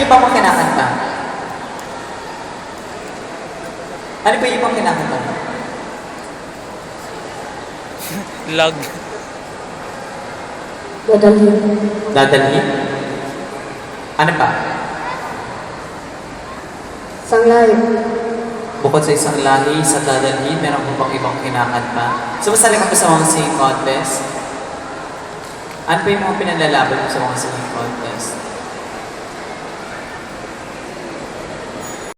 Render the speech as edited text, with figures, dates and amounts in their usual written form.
iba mong kinakanta? Ano pa yung ibang kinakanta mo? Lag. Dadalhin. Dadalhin? Ano pa? Sanglay. Bukod sa isang lahi, sa dadalhin, meron mo bang ibang kinakanta? Sumasali ka ba sa mga singing contest? Ano pa yung mga pinalalaban mo sa mga singing contest?